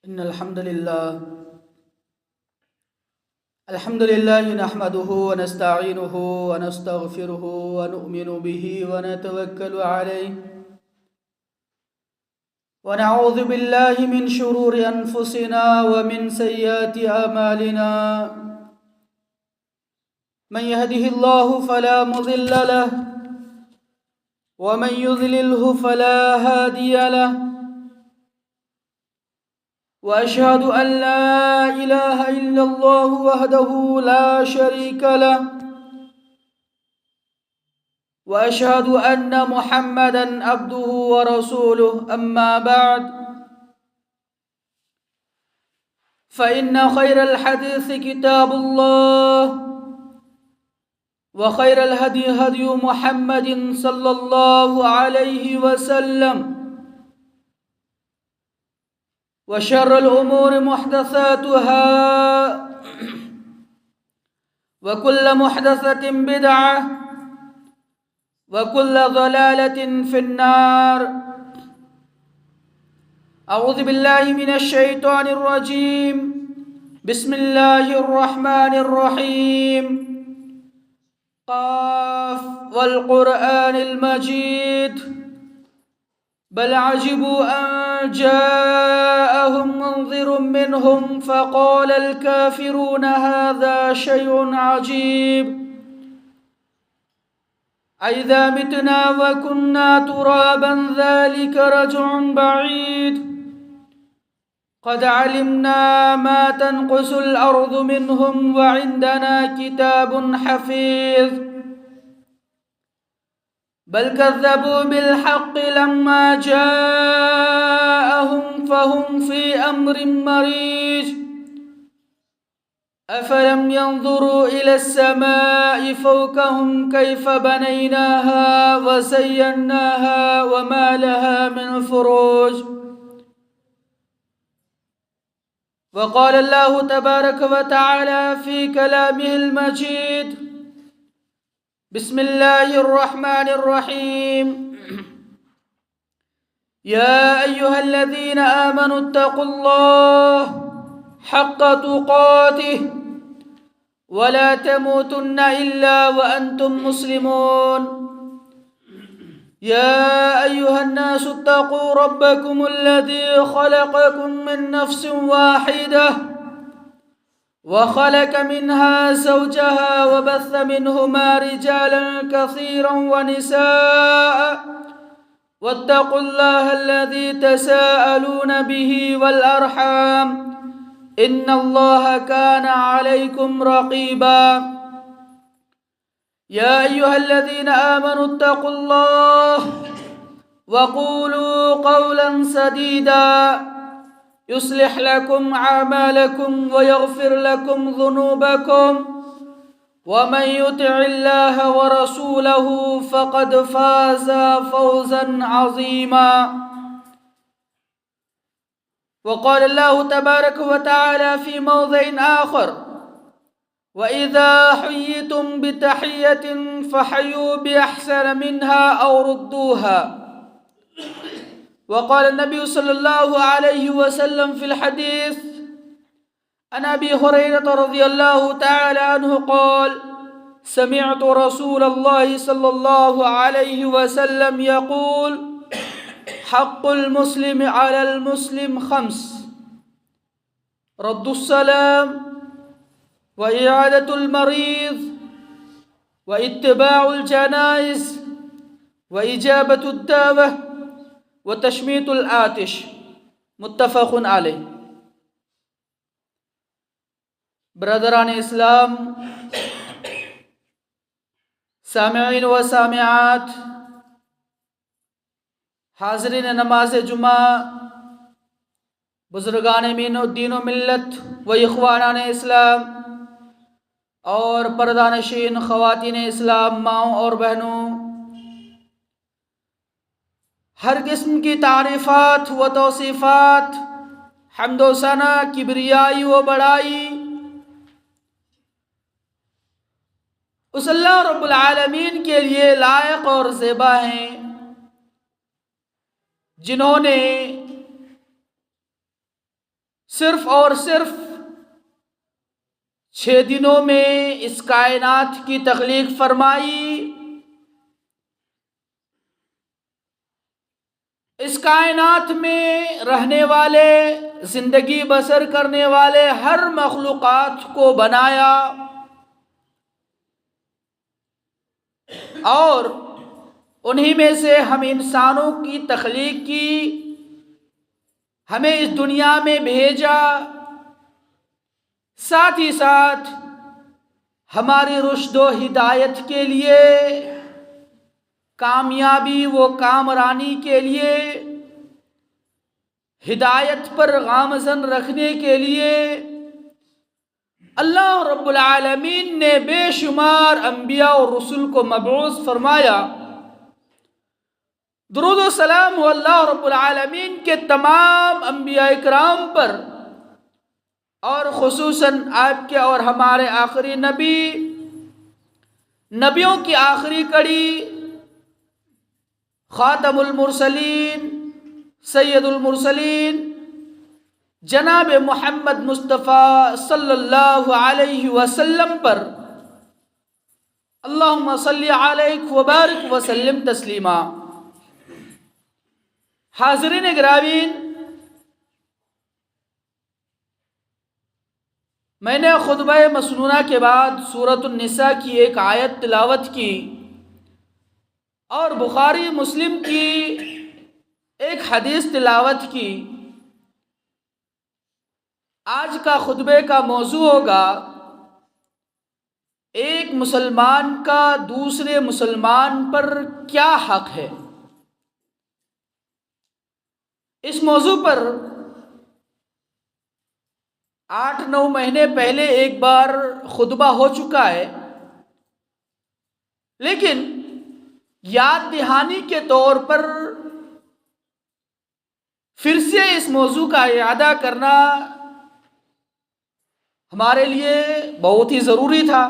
إن الحمد لله نحمده ونستعينه ونستغفره ونؤمن به ونتوكل عليه ونعوذ بالله من شرور أنفسنا ومن سيئات أعمالنا من يهده الله فلا مضل له ومن يضلله فلا هادي له وأشهد أن لا إله إلا الله وحده لا شريك له وأشهد أن محمدًا عبده ورسوله أما بعد فإن خير الحديث كتاب الله وخير الهدي هدي محمد صلى الله عليه وسلم وشر الأمور محدثاتها وكل محدثة بدعة وكل ضلالة في النار. أعوذ بالله من الشيطان الرجيم. بسم الله الرحمن الرحيم. قاف والقرآن المجيد بل عجبوا أن جاءهم منذر منهم فقال الكافرون هذا شيء عجيب أئذا متنا وكنا ترابا ذلك رجع بعيد قد علمنا ما تنقص الأرض منهم وعندنا كتاب حفيظ بل كذبوا بالحق لما جاءهم فهم في أمر مريج أفلم ينظروا إلى السماء فوقهم كيف بنيناها وزيناها وما لها من فروج. وقال الله تبارك وتعالى في كلامه المجيد. بسم الله الرحمن الرحيم. يا أيها الذين آمنوا اتقوا الله حق تقاته ولا تموتن إلا وأنتم مسلمون. يا أيها الناس اتقوا ربكم الذي خلقكم من نفس واحدة وخلق منها زوجها وبث منهما رجالا كثيرا ونساء واتقوا الله الذي تساءلون به والأرحام إن الله كان عليكم رقيبا. يا أيها الذين آمنوا اتقوا الله وقولوا قولا سديدا يصلح لكم أعمالكم ويغفر لكم ذنوبكم ومن يطع الله ورسوله فقد فاز فوزا عظيما. وقال الله تبارك وتعالى في موضع آخر. وإذا حييتم بتحية فحيوا بأحسن منها أو ردوها. وقال النبي صلى الله عليه وسلم في الحديث عن أبي هريرة رضي الله تعالى عنه قال سمعت رسول الله صلى الله عليه وسلم يقول حق المسلم على المسلم 5: رد السلام وإعادة المريض واتباع الجنائز وإجابة الدعوة وتشميت الآتش. متفق علیہ. برادران اسلام، سامعین و سامعات، حاضرین نماز جمعہ، بزرگان دین و ملت و اخوانان اسلام اور پردہ-نشین خواتین اسلام، ماؤں اور بہنوں، ہر قسم کی تعریفات و توصیفات، حمد و ثنا، کبریائی و بڑائی اس اللہ رب العالمین کے لیے لائق اور زیبا ہیں جنہوں نے صرف اور صرف 6 دنوں میں اس کائنات کی تخلیق فرمائی، اس کائنات میں رہنے والے، زندگی بسر کرنے والے ہر مخلوقات کو بنایا، اور انہی میں سے ہم انسانوں کی تخلیق کی، ہمیں اس دنیا میں بھیجا، ساتھ ہی ساتھ ہماری رشد و ہدایت کے لیے، کامیابی و کامرانی کے لیے، ہدایت پر گامزن رکھنے کے لیے اللہ رب العالمین نے بے شمار انبیاء اور رسول کو مبعوث فرمایا۔ درود و سلام ہو اللہ رب العالمین کے تمام انبیاء کرام پر، اور خصوصاً آپ کے اور ہمارے آخری نبی، نبیوں کی آخری کڑی، خاتم المرسلین، سید المرسلین، جناب محمد مصطفیٰ صلی اللہ علیہ وسلم پر اللہم صلی علیہ وبارک وسلم تسلیما۔ حاضرین گرامی، میں نے خطبہ مسنونہ کے بعد سورۃ النساء کی ایک آیت تلاوت کی اور بخاری مسلم کی ایک حدیث تلاوت کی۔ آج کا خطبے کا موضوع ہوگا ایک مسلمان کا دوسرے مسلمان پر کیا حق ہے۔ اس موضوع پر 8-9 مہینے پہلے ایک بار خطبہ ہو چکا ہے، لیکن یاد دہانی کے طور پر پھر سے اس موضوع کا اعادہ کرنا ہمارے لیے بہت ہی ضروری تھا۔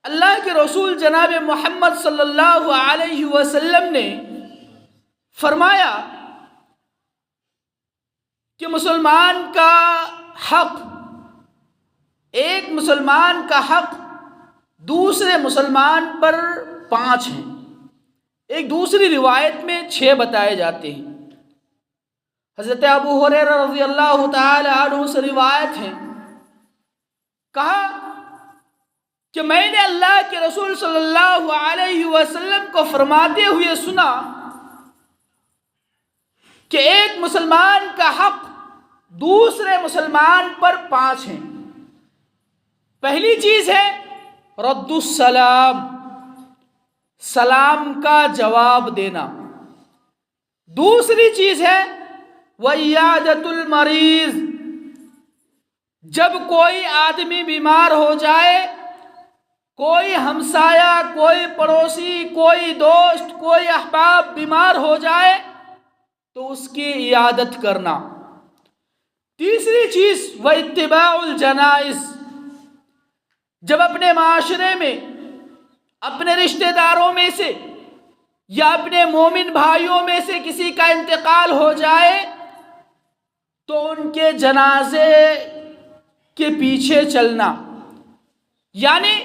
اللہ کے رسول جناب محمد صلی اللہ علیہ وسلم نے فرمایا کہ مسلمان کا حق، ایک مسلمان کا حق دوسرے مسلمان پر 5 ہیں، ایک دوسری روایت میں 6 بتائے جاتے ہیں۔ حضرت ابو ہریرہ رضی اللہ تعالی عنہ سے روایت ہے، کہا کہ میں نے اللہ کے رسول صلی اللہ علیہ وسلم کو فرماتے ہوئے سنا کہ ایک مسلمان کا حق دوسرے مسلمان پر 5 ہیں۔ پہلی چیز ہے رد السلام، سلام کا جواب دینا۔ دوسری چیز ہے وعیادۃ المریض، جب کوئی آدمی بیمار ہو جائے، کوئی ہمسایہ، کوئی پڑوسی، کوئی دوست، کوئی احباب بیمار ہو جائے تو اس کی عیادت کرنا۔ تیسری چیز واتباع الجنائز، جب اپنے معاشرے میں اپنے رشتہ داروں میں سے یا اپنے مومن بھائیوں میں سے کسی کا انتقال ہو جائے تو ان کے جنازے کے پیچھے چلنا، یعنی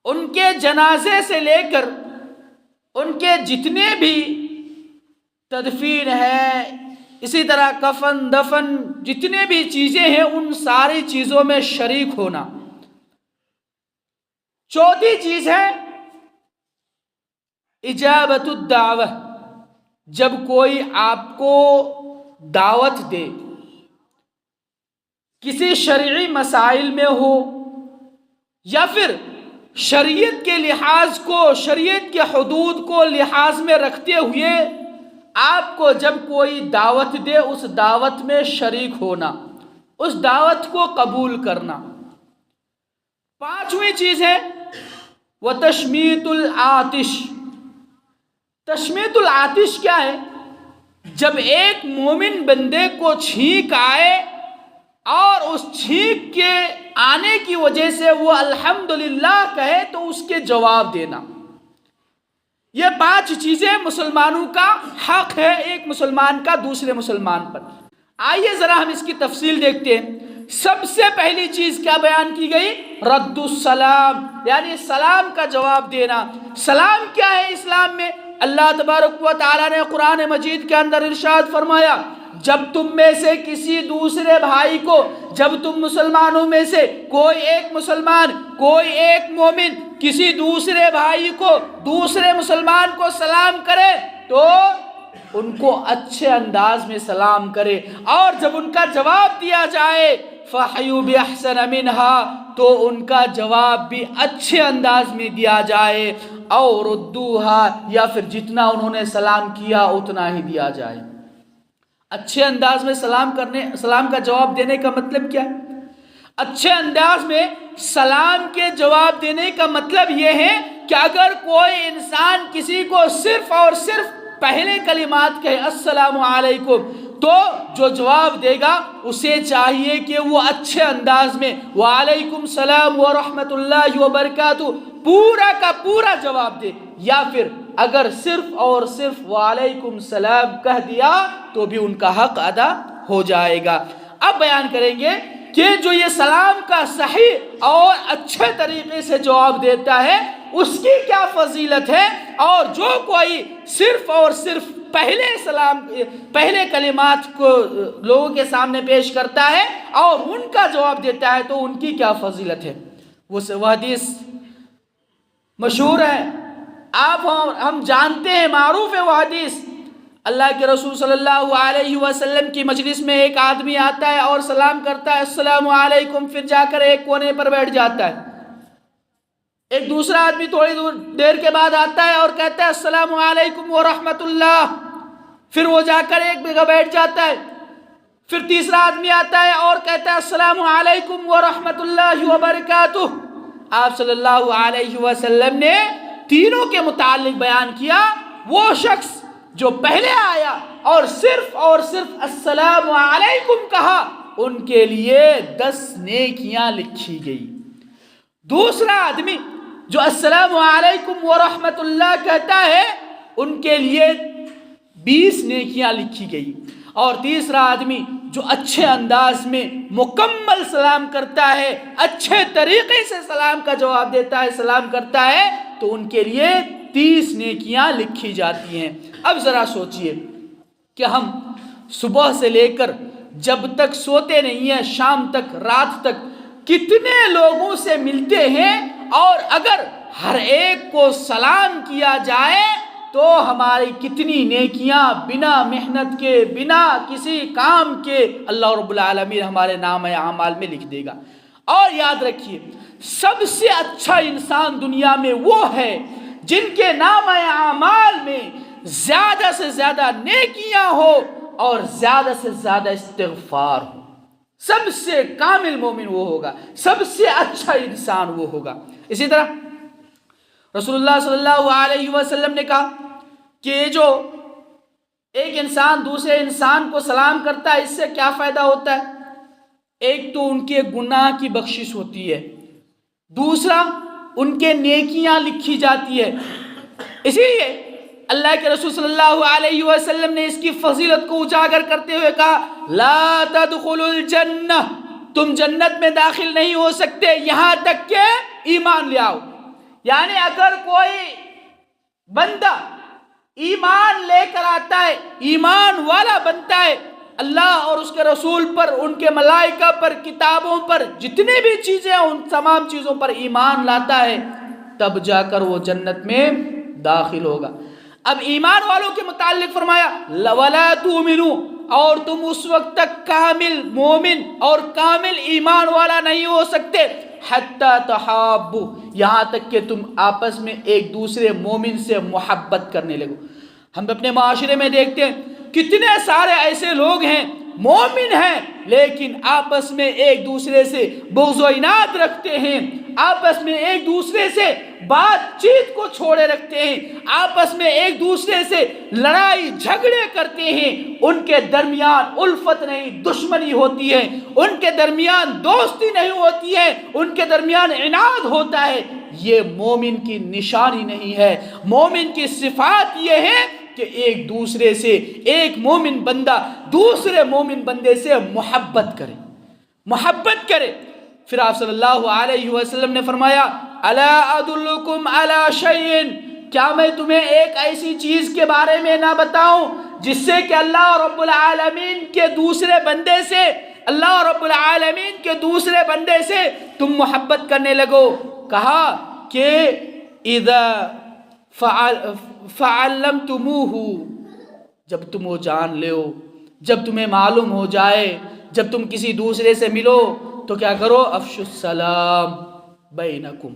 ان کے جنازے سے لے کر ان کے جتنے بھی تدفین ہے، اسی طرح کفن دفن جتنے بھی چیزیں ہیں، ان ساری چیزوں میں شریک ہونا۔ چوتھی چیز ہے اجابت الدعوہ، جب کوئی آپ کو دعوت دے، کسی شرعی مسائل میں ہو یا پھر شریعت کے لحاظ کو، شریعت کے حدود کو لحاظ میں رکھتے ہوئے آپ کو جب کوئی دعوت دے، اس دعوت میں شریک ہونا، اس دعوت کو قبول کرنا۔ 5ویں چیز ہے وتشمیت العاطش۔ تشمیت العاطش کیا ہے؟ جب ایک مومن بندے کو چھینک آئے اور اس چھینک کے آنے کی وجہ سے وہ الحمدللہ کہے تو اس کے جواب دینا۔ یہ 5 چیزیں مسلمانوں کا حق ہے ایک مسلمان کا دوسرے مسلمان پر۔ آئیے ذرا ہم اس کی تفصیل دیکھتے ہیں. سب سے پہلی چیز کیا بیان کی گئی؟ رد السلام، یعنی سلام کا جواب دینا. سلام کیا ہے اسلام میں؟ اللہ تبارک و تعالیٰ نے قرآن مجید کے اندر ارشاد فرمایا، جب تم میں سے کسی دوسرے بھائی کو، جب تم مسلمانوں میں سے کوئی ایک مسلمان، کوئی ایک مومن کسی دوسرے بھائی کو، دوسرے مسلمان کو سلام کرے تو ان کو اچھے انداز میں سلام کرے، اور جب ان کا جواب دیا جائے فَحَيُّ بِأَحْسَنَ مِنْهَا، تو ان کا جواب بھی اچھے انداز میں دیا جائے، اور رُدُّوهَا، یا پھر جتنا انہوں نے سلام کیا اتنا ہی دیا جائے. اچھے انداز میں سلام کا جواب دینے کا مطلب کیا ہے؟ اچھے انداز میں سلام کے جواب دینے کا مطلب یہ ہے کہ اگر کوئی انسان کسی کو صرف اور صرف پہلے کلمات کہے السلام علیکم، تو جو جواب دے گا اسے چاہیے کہ وہ اچھے انداز میں وعلیکم السلام ورحمۃ اللہ وبرکاتہ پورا کا پورا جواب دے، یا پھر اگر صرف اور صرف وعلیکم السلام کہہ دیا تو بھی ان کا حق ادا ہو جائے گا. اب بیان کریں گے کہ جو یہ سلام کا صحیح اور اچھے طریقے سے جواب دیتا ہے اس کی کیا فضیلت ہے، اور جو کوئی صرف اور صرف پہلے کلمات کو لوگوں کے سامنے پیش کرتا ہے اور ان کا جواب دیتا ہے تو ان کی کیا فضیلت ہے. وہ حدیث مشہور ہے، ہم جانتے ہیں، معروف ہے وہ حدیث. اللہ کے رسول صلی اللہ علیہ وسلم کی مجلس میں ایک آدمی آتا ہے اور سلام کرتا ہے السلام علیکم، پھر جا کر ایک کونے پر بیٹھ جاتا ہے. ایک دوسرا آدمی تھوڑی دیر کے بعد آتا ہے اور کہتا ہے السلام علیکم ورحمۃ اللہ، پھر وہ جا کر ایک جگہ بیٹھ جاتا ہے. پھر تیسرا آدمی آتا ہے اور کہتا ہے السلام علیکم ورحمۃ اللہ وبرکاتہ. آپ صلی اللہ علیہ وسلم نے تینوں کے متعلق بیان کیا، وہ شخص جو پہلے آیا اور صرف السلام علیکم کہا ان کے لیے 10 نیکیاں لکھی گئی. دوسرا آدمی جو السلام علیکم ورحمۃ اللہ کہتا ہے ان کے لیے 20 نیکیاں لکھی گئی. اور تیسرا آدمی جو اچھے انداز میں مکمل سلام کرتا ہے، اچھے طریقے سے سلام کا جواب دیتا ہے، سلام کرتا ہے، تو ان کے لیے 30 نیکیاں لکھی جاتی ہیں. اب ذرا سوچئے کہ ہم صبح سے لے کر جب تک سوتے نہیں ہیں، شام تک، رات تک کتنے لوگوں سے ملتے ہیں، اور اگر ہر ایک کو سلام کیا جائے تو ہماری کتنی نیکیاں بنا محنت کے، بنا کسی کام کے اللہ رب العالمین ہمارے نام اعمال میں لکھ دے گا. اور یاد رکھیے سب سے اچھا انسان دنیا میں وہ ہے جن کے نام اعمال میں زیادہ سے زیادہ نیکیاں ہو اور زیادہ سے زیادہ استغفار ہو. سب سے کامل مومن وہ ہوگا، سب سے اچھا انسان وہ ہوگا. اسی طرح رسول اللہ صلی اللہ علیہ وسلم نے کہا کہ جو ایک انسان دوسرے انسان کو سلام کرتا ہے اس سے کیا فائدہ ہوتا ہے؟ ایک تو ان کے گناہ کی بخشش ہوتی ہے، دوسرا ان کے نیکیاں لکھی جاتی ہے. اسی لیے اللہ کے رسول صلی اللہ علیہ وسلم نے اس کی فضیلت کو اجاگر کرتے ہوئے کہا لا تدخلوا الجنہ، تم جنت میں داخل نہیں ہو سکتے یہاں تک کہ ایمان لے آؤ. یعنی اگر کوئی بندہ ایمان لے کر آتا ہے، ایمان والا بنتا ہے، اللہ اور اس کے رسول پر، ان کے ملائکہ پر، کتابوں پر، جتنے بھی چیزیں ہیں ان تمام چیزوں پر ایمان لاتا ہے، تب جا کر وہ جنت میں داخل ہوگا. اب ایمان والوں کے متعلق فرمایا وَلَا تُؤْمِنُوا، اور تم اس وقت تک کامل مومن اور کامل ایمان والا نہیں ہو سکتے حَتَّى تَحَابُّوا، یہاں تک کہ تم آپس میں ایک دوسرے مومن سے محبت کرنے لگو. ہم اپنے معاشرے میں دیکھتے ہیں کتنے سارے ایسے لوگ ہیں مومن ہیں لیکن آپس میں ایک دوسرے سے بغض و عناد رکھتے ہیں، آپس میں ایک دوسرے سے بات چیت کو چھوڑے رکھتے ہیں، آپس میں ایک دوسرے سے لڑائی جھگڑے کرتے ہیں. ان کے درمیان الفت نہیں دشمنی ہوتی ہے، ان کے درمیان دوستی نہیں ہوتی ہے، ان کے درمیان عناد ہوتا ہے. یہ مومن کی نشانی نہیں ہے. مومن کی صفات یہ ہے کہ ایک دوسرے سے، ایک مومن بندہ دوسرے مومن بندے سے محبت کرے۔ پھر آپ صلی اللہ علیہ وسلم نے فرمایا الا ادلکم علی شیء، کیا میں تمہیں ایک ایسی چیز کے بارے میں نہ بتاؤں جس سے کہ اللہ رب العالمین کے دوسرے بندے سے تم محبت کرنے لگو؟ کہا کہ اذا فعلمتموہ، جب تم وہ جان لو، جب تمہیں معلوم ہو جائے، جب تم کسی دوسرے سے ملو تو کیا کرو؟ افشوا السلام بینکم،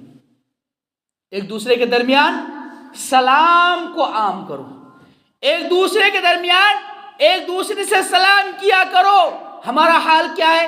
ایک دوسرے کے درمیان سلام کو عام کرو، ایک دوسرے کے درمیان ایک دوسرے سے سلام کیا کرو۔ ہمارا حال کیا ہے؟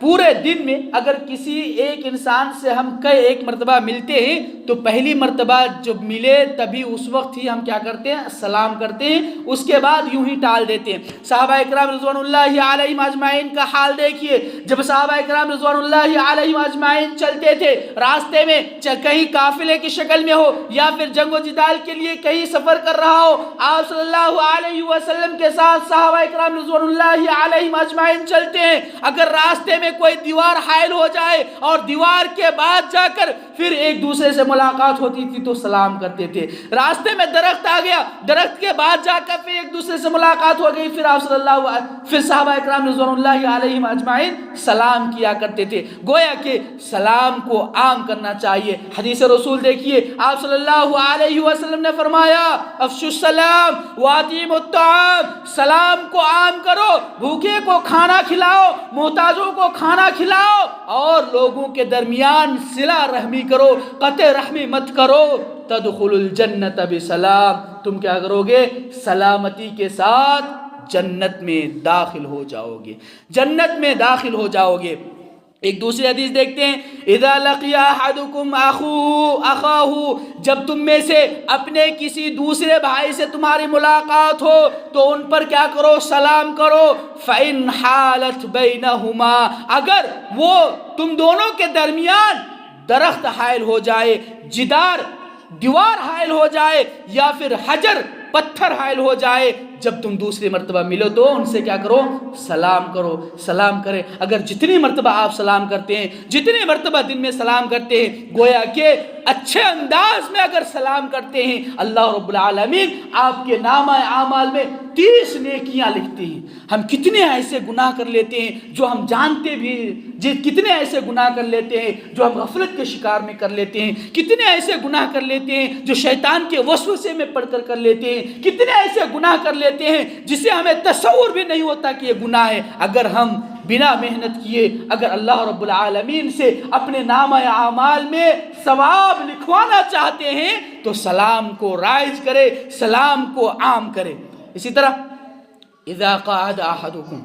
پورے دن میں اگر کسی ایک انسان سے ہم ایک مرتبہ ملتے ہیں تو پہلی مرتبہ جب ملے تبھی اس وقت ہی ہم کیا کرتے ہیں؟ سلام کرتے ہیں، اس کے بعد یوں ہی ٹال دیتے ہیں۔ صحابہ اکرام رضوان اللہ علیہم اجمعین کا حال دیکھیے، جب صحابہ اکرام رضوان اللہ علیہم اجمعین چلتے تھے راستے میں، کہیں قافلے کی شکل میں ہو یا پھر جنگ و جدال کے لیے کہیں سفر کر رہا ہو، آپ صلی اللہ علیہ وسلم کے ساتھ صحابہ اکرام رضوان اللہ علیہم اجمعین چلتے ہیں، اگر راستے میں کوئی دیوار حائل ہو جائے اور دیوار کے بعد جا کر پھر ایک دوسرے سے ملاقات ہوتی تھی تو سلام کرتے تھے۔ راستے میں درخت آ گیا، درخت کے بعد جا کر پھر ایک دوسرے سے ملاقات ہو گئی، پھر صحابہ اکرام رضوان اللہ علیہم اجمعین سلام کیا کرتے تھے۔ گویا کہ سلام کو عام کرنا چاہیے۔ حدیث رسول دیکھیے، آپ صلی اللہ علیہ وسلم نے فرمایا افشوا السلام واطعموا الطعام، سلام کو عام کرو، بھوکے کو کھانا کھلاؤ، محتاجوں کو کھانا کھلاؤ، اور لوگوں کے درمیان صلہ رحمی کرو، قطع رحمی مت کرو۔ تدخل الجنت بسلام، تم کیا کرو گے؟ سلامتی کے ساتھ جنت میں داخل ہو جاؤ گے، جنت میں داخل ہو جاؤ گے۔ ایک دوسری حدیث دیکھتے ہیں، اذا لقی احدکم اخاہ، جب تم میں سے اپنے کسی دوسرے بھائی سے تمہاری ملاقات ہو تو ان پر کیا کرو؟ سلام کرو۔ فإن حالت بینہما، اگر وہ تم دونوں کے درمیان درخت حائل ہو جائے، دیوار حائل ہو جائے، یا پھر حجر پتھر حائل ہو جائے، جب تم دوسری مرتبہ ملو تو ان سے کیا کرو؟ سلام کرو، سلام کرے۔ اگر جتنی مرتبہ آپ سلام کرتے ہیں، جتنی مرتبہ دن میں سلام کرتے ہیں، گویا کہ اچھے انداز میں اگر سلام کرتے ہیں، اللہ رب العالمین آپ کے نامہ اعمال میں 30 نیکیاں لکھتے ہیں۔ ہم کتنے ایسے گناہ کر لیتے ہیں جو ہم جانتے بھی، کتنے ایسے گناہ کر لیتے ہیں جو ہم غفلت کے شکار میں کر لیتے ہیں، کتنے ایسے گناہ کر لیتے ہیں جو شیطان کے وسوسے میں پڑھ کر لیتے ہیں، کتنے ایسے گناہ کر لیتے ہیں جسے ہمیں تصور بھی نہیں ہوتا کہ یہ گناہ ہے۔ اگر ہم بنا محنت کیے اگر اللہ رب العالمین سے اپنے نامہ اعمال میں ثواب لکھوانا چاہتے ہیں تو سلام کو رائج کرے، سلام کو عام کرے۔ اسی طرح اذا قعد احدکم،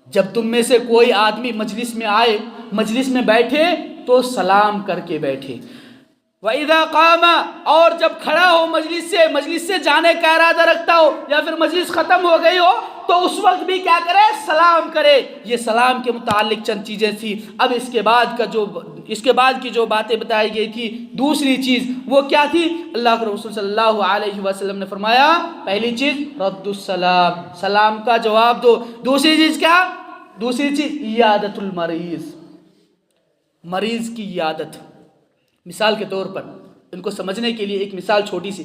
جب تم میں سے کوئی آدمی مجلس میں آئے، مجلس میں بیٹھے تو سلام کر کے بیٹھے۔ وَإِذَا قَامَ، اور جب کھڑا ہو مجلس سے جانے کا ارادہ رکھتا ہو یا پھر مجلس ختم ہو گئی ہو تو اس وقت بھی کیا کرے؟ سلام کرے۔ یہ سلام کے متعلق چند چیزیں تھی۔ اب اس کے بعد کی جو باتیں بتائی گئی تھی، دوسری چیز وہ کیا تھی؟ اللہ کے رسول صلی اللہ علیہ وسلم نے فرمایا پہلی چیز رد السلام، سلام کا جواب دو۔ دوسری چیز کیا؟ دوسری چیز عیادت المریض، مریض کی عیادت۔ مثال کے طور پر ان کو سمجھنے کے لیے ایک مثال چھوٹی سی،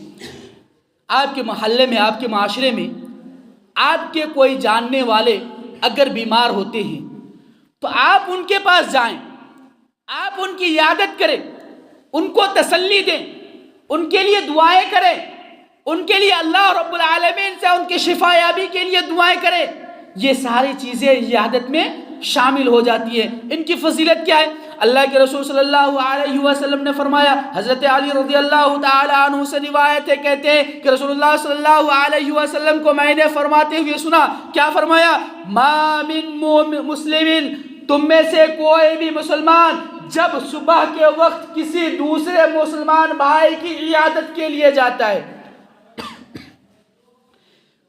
آپ کے محلے میں، آپ کے معاشرے میں آپ کے کوئی جاننے والے اگر بیمار ہوتے ہیں تو آپ ان کے پاس جائیں، آپ ان کی عیادت کریں، ان کو تسلی دیں، ان کے لیے دعائیں کریں، ان کے لیے اللہ رب العالمین سے ان کی شفا یابی کے لیے دعائیں کریں۔ یہ ساری چیزیں عیادت میں شامل ہو جاتی ہیں۔ ان کی فضیلت کیا ہے؟ اللہ کے رسول صلی اللہ علیہ وسلم نے فرمایا، حضرت علی رضی اللہ تعالی عنہ سے روایت ہے، کہتے ہیں کہ رسول اللہ صلی اللہ علیہ وسلم کو میں نے فرماتے ہوئے سنا، کیا فرمایا؟ ما من مسلم، تم میں سے کوئی بھی مسلمان جب صبح کے وقت کسی دوسرے مسلمان بھائی کی عیادت کے لیے جاتا ہے،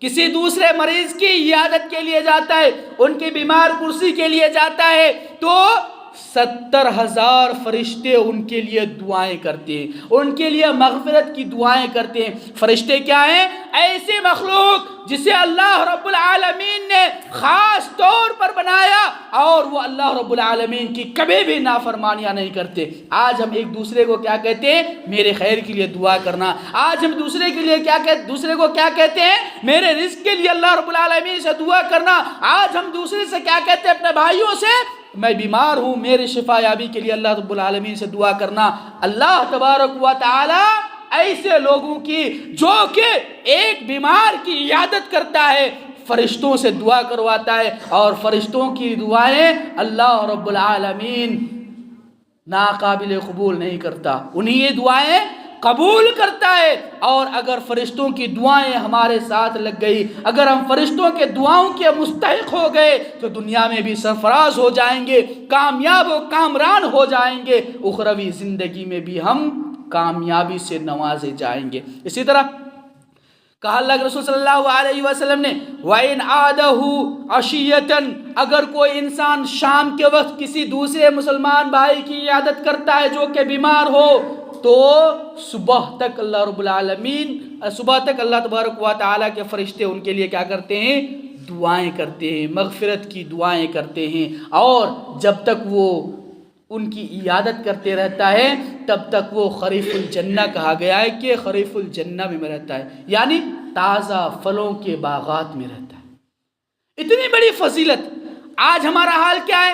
کسی دوسرے مریض کی عیادت کے لیے جاتا ہے، ان کی بیمار کرسی کے لیے جاتا ہے، تو 70,000 فرشتے ان کے لیے دعائیں کرتے ہیں، ان کے لیے مغفرت کی دعائیں کرتے ہیں۔ فرشتے کیا ہیں؟ ایسی مخلوق جسے اللہ رب العالمین نے خاص طور پر بنایا اور وہ اللہ رب العالمین کی کبھی بھی نافرمانیاں نہیں کرتے. آج ہم ایک دوسرے کو کیا کہتے ہیں؟ میرے خیر کے لیے دعا کرنا. آج ہم دوسرے کے لیے دوسرے کو کیا کہتے ہیں؟ میرے رزق کے لیے اللہ رب العالمین سے دعا کرنا. آج ہم دوسرے سے کیا کہتے ہیں؟ اپنے بھائیوں سے میں بیمار ہوں، میرے شفا یابی کے لیے اللہ رب العالمین سے دعا کرنا. اللہ تبارک و تعالی ایسے لوگوں کی جو کہ ایک بیمار کی عیادت کرتا ہے، فرشتوں سے دعا کرواتا ہے، اور فرشتوں کی دعائیں اللہ رب العالمین ناقابل قبول نہیں کرتا، انہیں یہ دعائیں قبول کرتا ہے. اور اگر فرشتوں کی دعائیں ہمارے ساتھ لگ گئی، اگر ہم فرشتوں کے دعاؤں کے مستحق ہو گئے تو دنیا میں بھی سرفراز ہو جائیں گے، کامیاب و کامران ہو جائیں گے، اخروی زندگی میں بھی ہم کامیابی سے نوازے جائیں گے. اسی طرح کہا اللہ کے رسول صلی اللہ علیہ وسلم نے وَإِنْ عَادَهُ عَشِيَّةً، اگر کوئی انسان شام کے وقت کسی دوسرے مسلمان بھائی کی عیادت کرتا ہے جو کہ بیمار ہو، تو صبح تک اللہ رب العالمین، صبح تک اللہ تبارک و تعالیٰ کے فرشتے ان کے لیے کیا کرتے ہیں؟ دعائیں کرتے ہیں، مغفرت کی دعائیں کرتے ہیں. اور جب تک وہ ان کی عیادت کرتے رہتا ہے تب تک وہ خریف الجنہ کہا گیا ہے کہ خریف الجنہ میں رہتا ہے، یعنی تازہ پھلوں کے باغات میں رہتا ہے. اتنی بڑی فضیلت. آج ہمارا حال کیا ہے؟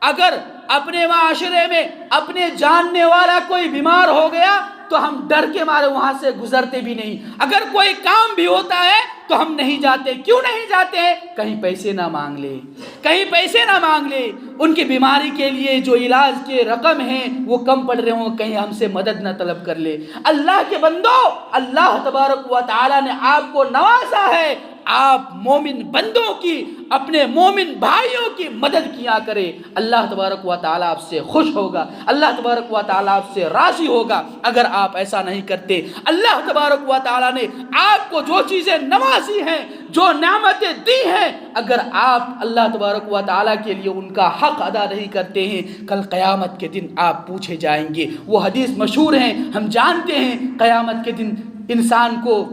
اگر اپنے معاشرے میں اپنے جاننے والا کوئی بیمار ہو گیا تو ہم ڈر کے مارے وہاں سے گزرتے بھی نہیں. اگر کوئی کام بھی ہوتا ہے تو ہم نہیں جاتے. کیوں نہیں جاتے ہیں؟ کہیں پیسے نہ مانگ لے، کہیں پیسے نہ مانگ لے، ان کی بیماری کے لیے جو علاج کے رقم ہیں وہ کم پڑ رہے ہوں، کہیں ہم سے مدد نہ طلب کر لے. اللہ کے بندو، اللہ تبارک و تعالی نے آپ کو نوازا ہے، آپ مومن بندوں کی، اپنے مومن بھائیوں کی مدد کیا کرے. اللہ تبارک و تعالیٰ آپ سے خوش ہوگا، اللہ تبارک و تعالیٰ آپ سے راضی ہوگا. اگر آپ ایسا نہیں کرتے، اللہ تبارک و تعالیٰ نے آپ کو جو چیزیں نوازی ہیں، جو نعمتیں دی ہیں، اگر آپ اللہ تبارک و تعالیٰ کے لیے ان کا حق ادا نہیں کرتے ہیں، کل قیامت کے دن آپ پوچھے جائیں گے. وہ حدیث مشہور ہیں، ہم جانتے ہیں، قیامت کے دن انسان کو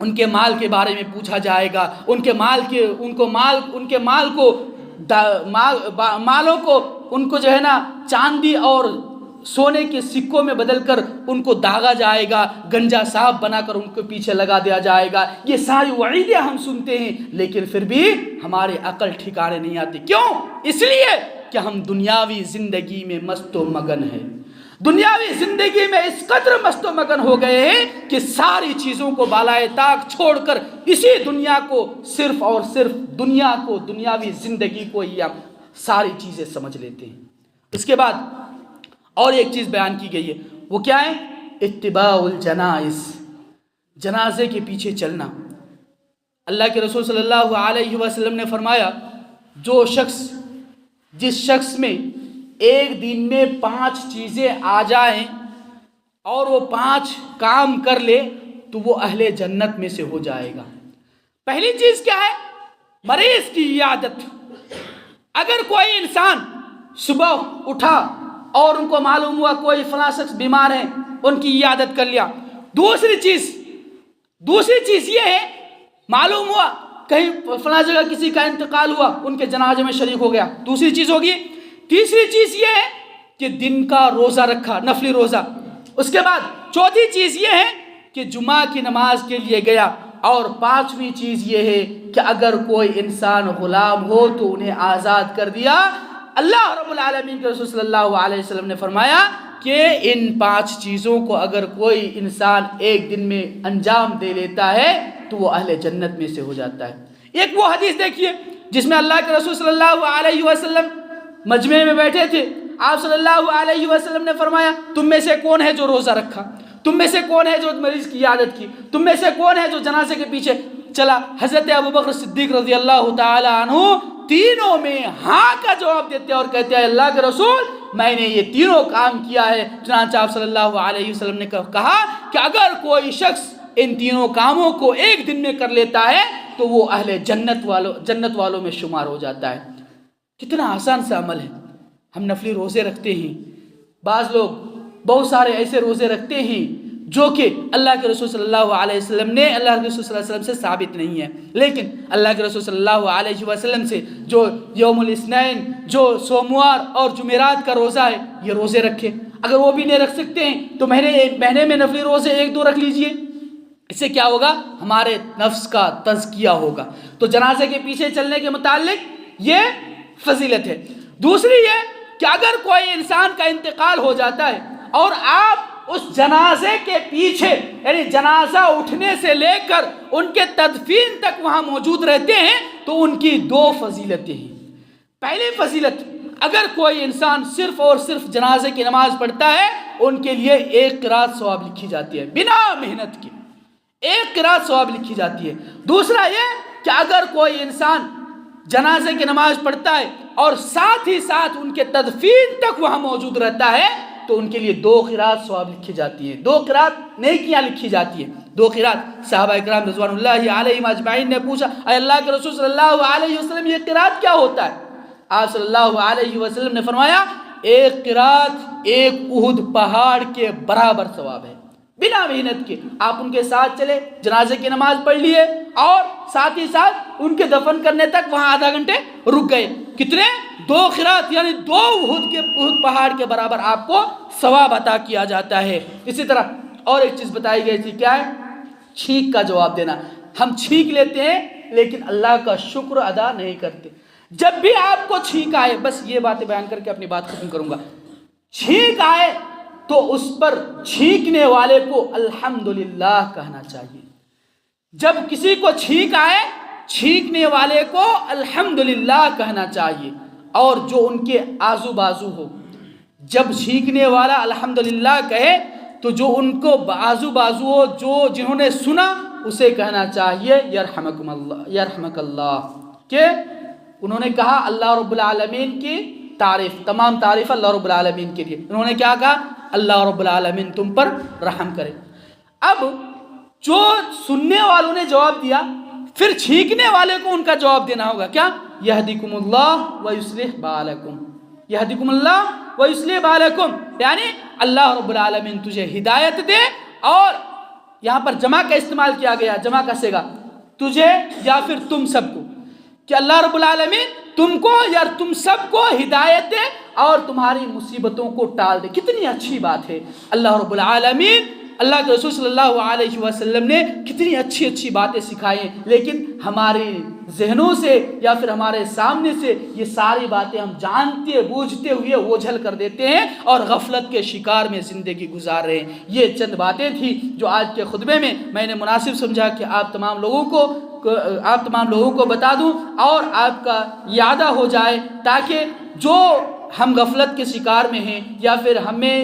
ان کے مال کے بارے میں پوچھا جائے گا. ان کے مالوں کو ان کو جو ہے نا چاندی اور سونے کے سکوں میں بدل کر ان کو داغا جائے گا، گنجا صاحب بنا کر ان کے پیچھے لگا دیا جائے گا. یہ ساری وعیدیں ہم سنتے ہیں لیکن پھر بھی ہماری عقل ٹھکانے نہیں آتی. کیوں؟ اس لیے کہ ہم دنیاوی زندگی میں مست و مگن ہیں. دنیاوی زندگی میں اس قدر مست و مگن ہو گئے ہیں کہ ساری چیزوں کو بالائے طاق چھوڑ کر اسی دنیا کو صرف اور صرف دنیا کو، دنیاوی زندگی کو ہی ہم ساری چیزیں سمجھ لیتے ہیں. اس کے بعد اور ایک چیز بیان کی گئی ہے، وہ کیا ہے؟ اتباع الجنائز، جنازے کے پیچھے چلنا. اللہ کے رسول صلی اللہ علیہ وسلم نے فرمایا جس شخص میں ایک دن میں 5 چیزیں آ جائیں اور وہ 5 کام کر لے تو وہ اہل جنت میں سے ہو جائے گا. پہلی چیز کیا ہے؟ مریض کی عیادت. اگر کوئی انسان صبح اٹھا اور ان کو معلوم ہوا کوئی فلاں شخص بیمار ہے، ان کی عیادت کر لیا. دوسری چیز یہ ہے، معلوم ہوا کہیں فلاں جگہ کسی کا انتقال ہوا، ان کے جنازے میں شریک ہو گیا، دوسری چیز ہوگی. تیسری چیز یہ ہے کہ دن کا روزہ رکھا، نفلی روزہ. اس کے بعد چوتھی چیز یہ ہے کہ جمعہ کی نماز کے لیے گیا. اور 5ویں چیز یہ ہے کہ اگر کوئی انسان غلام ہو تو انہیں آزاد کر دیا. اللہ رب العالمین کے رسول صلی اللہ علیہ وسلم نے فرمایا کہ ان 5 چیزوں کو اگر کوئی انسان ایک دن میں انجام دے لیتا ہے تو وہ اہل جنت میں سے ہو جاتا ہے. ایک وہ حدیث دیکھیے جس میں اللہ کے رسول صلی اللہ علیہ وسلم مجمع میں بیٹھے تھے. آپ صلی اللہ علیہ وسلم نے فرمایا تم میں سے کون ہے جو روزہ رکھا، تم میں سے کون ہے جو مریض کی عیادت کی، تم میں سے کون ہے جو جنازے کے پیچھے چلا. حضرت ابوبکر صدیق رضی اللہ تعالی عنہ تینوں میں ہاں کا جواب دیتے اور کہتے ہیں اللہ کے رسول میں نے یہ تینوں کام کیا ہے. چنانچہ آپ صلی اللہ علیہ وسلم نے کہا کہ اگر کوئی شخص ان تینوں کاموں کو ایک دن میں کر لیتا ہے تو وہ اہل جنت والوں میں شمار ہو جاتا ہے. کتنا آسان سا عمل ہے. ہم نفلی روزے رکھتے ہیں، بعض لوگ بہت سارے ایسے روزے رکھتے ہیں جو کہ اللہ کے رسول صلی اللہ علیہ وسلم نے اللہ کے رسول صلی اللہ علیہ وسلم سے ثابت نہیں ہے، لیکن اللہ کے رسول صلی اللہ علیہ وسلم سے جو یوم الاثنین، جو سوموار اور جمعرات کا روزہ ہے، یہ روزے رکھے۔ اگر وہ بھی نہیں رکھ سکتے ہیں تو مہینے میں نفلی روزے 1-2 رکھ لیجئے، اس سے کیا ہوگا؟ ہمارے نفس کا تزکیہ ہوگا۔ تو جنازے کے پیچھے چلنے کے متعلق یہ فضیلت ہے۔ دوسری یہ کہ اگر کوئی انسان کا انتقال ہو جاتا ہے اور آپ اس جنازے کے پیچھے، یعنی جنازہ اٹھنے سے لے کر ان کے تدفین تک وہاں موجود رہتے ہیں، تو ان کی 2 فضیلتیں ہیں۔ پہلی فضیلت، اگر کوئی انسان صرف اور صرف جنازے کی نماز پڑھتا ہے، ان کے لیے 1 قرات ثواب لکھی جاتی ہے، بنا محنت کے 1 قرات ثواب لکھی جاتی ہے۔ دوسرا یہ کہ اگر کوئی انسان جنازے کی نماز پڑھتا ہے اور ساتھ ہی ساتھ ان کے تدفین تک وہاں موجود رہتا ہے، تو ان کے لیے 2 قرات ثواب لکھی جاتی ہیں، 2 قرات نیکیاں لکھی جاتی ہیں، 2 قرات۔ صحابہ اکرام رضوان اللہ علیہم اجمعین نے پوچھا، اے اللہ کے رسول صلی اللہ علیہ وسلم، یہ قرات کیا ہوتا ہے؟ آپ صلی اللہ علیہ وسلم نے فرمایا، 1 قرات 1 احد پہاڑ کے برابر ثواب ہے، بنا محنت کے۔ آپ ان کے ساتھ چلے، جنازے کی نماز پڑھ لیے اور ساتھ ہی ساتھ ان کے دفن کرنے تک وہاں آدھا گھنٹے رک گئے، کتنے؟ 2 قرات، یعنی 2 احد پہاڑ کے برابر آپ کو ثواب عطا کیا جاتا ہے۔ اسی طرح اور ایک چیز بتائی گئی تھی، کیا ہے؟ چھینک کا جواب دینا۔ ہم چھینک لیتے ہیں لیکن اللہ کا شکر ادا نہیں کرتے۔ جب بھی آپ کو چھینک آئے، بس یہ باتیں بیان کر کے اپنی بات ختم کروں گا، چھینک آئے تو اس پر چھینکنے والے کو الحمدللہ کہنا چاہیے۔ جب کسی کو چھینک آئے، چھینکنے والے کو الحمدللہ کہنا چاہیے، اور جو ان کے آزو بازو ہو، جب چھینکنے والا الحمدللہ کہے تو جو ان کو آزو بازو ہو، جو جنہوں نے سنا، اسے کہنا چاہیے یرحمکم اللہ، یرحمک اللہ، کہ انہوں نے کہا اللہ رب العالمین کی تعریف، تمام تعریف اللہ رب العالمین کے لیے۔ انہوں نے کیا کہا؟ اللہ رب العالمین تم پر رحم کرے۔ اب جو سننے والوں نے جواب دیا، پھر چھینکنے والے کو ان کا جواب دینا ہوگا، کیا؟ یہدیکم اللہ ویصلح بالکم، یہدیکم اللہ ویصلح بالکم، یعنی اللہ رب العالمین تجھے ہدایت دے۔ اور یہاں پر جمع کا استعمال کیا گیا، جمع کا صیغہ، تجھے یا پھر تم سب کو، کہ اللہ رب العالمین تم کو یا تم سب کو ہدایت دے اور تمہاری مصیبتوں کو ٹال دے۔ کتنی اچھی بات ہے! اللہ رب العالمین، اللہ کے رسول صلی اللہ علیہ وسلم نے کتنی اچھی اچھی باتیں سکھائی ہیں، لیکن ہمارے ذہنوں سے یا پھر ہمارے سامنے سے یہ ساری باتیں ہم جانتے بوجھتے ہوئے اوجھل کر دیتے ہیں اور غفلت کے شکار میں زندگی گزار رہے ہیں۔ یہ چند باتیں تھیں جو آج کے خطبے میں نے مناسب سمجھا کہ آپ تمام لوگوں کو بتا دوں اور آپ کا یادہ ہو جائے، تاکہ جو ہم غفلت کے شکار میں ہیں یا پھر ہمیں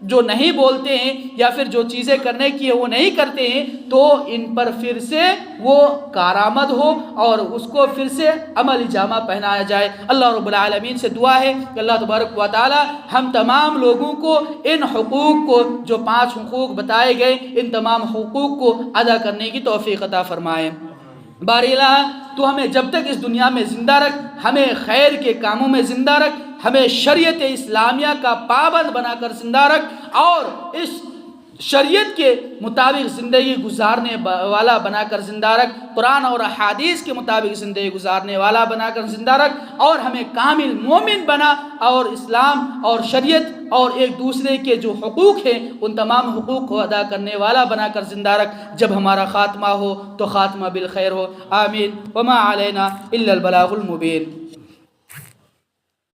جو نہیں بولتے ہیں یا پھر جو چیزیں کرنے کی ہے وہ نہیں کرتے ہیں، تو ان پر پھر سے وہ کارآمد ہو اور اس کو پھر سے عملی جامہ پہنایا جائے۔ اللہ رب العالمین سے دعا ہے کہ اللہ تبارک و تعالی ہم تمام لوگوں کو ان حقوق کو، جو 5 حقوق بتائے گئے، ان تمام حقوق کو ادا کرنے کی توفیق عطا فرمائے۔ باری الہ تو ہمیں جب تک اس دنیا میں زندہ رکھ، ہمیں خیر کے کاموں میں زندہ رکھ، ہمیں شریعت اسلامیہ کا پابند بنا کر زندہ رکھ اور اس شریعت کے مطابق زندگی گزارنے والا بنا کر زندہ رکھ، قرآن اور احادیث کے مطابق زندگی گزارنے والا بنا کر زندہ رکھ، اور ہمیں کامل مومن بنا اور اسلام اور شریعت اور ایک دوسرے کے جو حقوق ہیں ان تمام حقوق کو ادا کرنے والا بنا کر زندہ رکھ۔ جب ہمارا خاتمہ ہو تو خاتمہ بالخیر ہو، آمین۔ وما علینا الا البلاغ المبین۔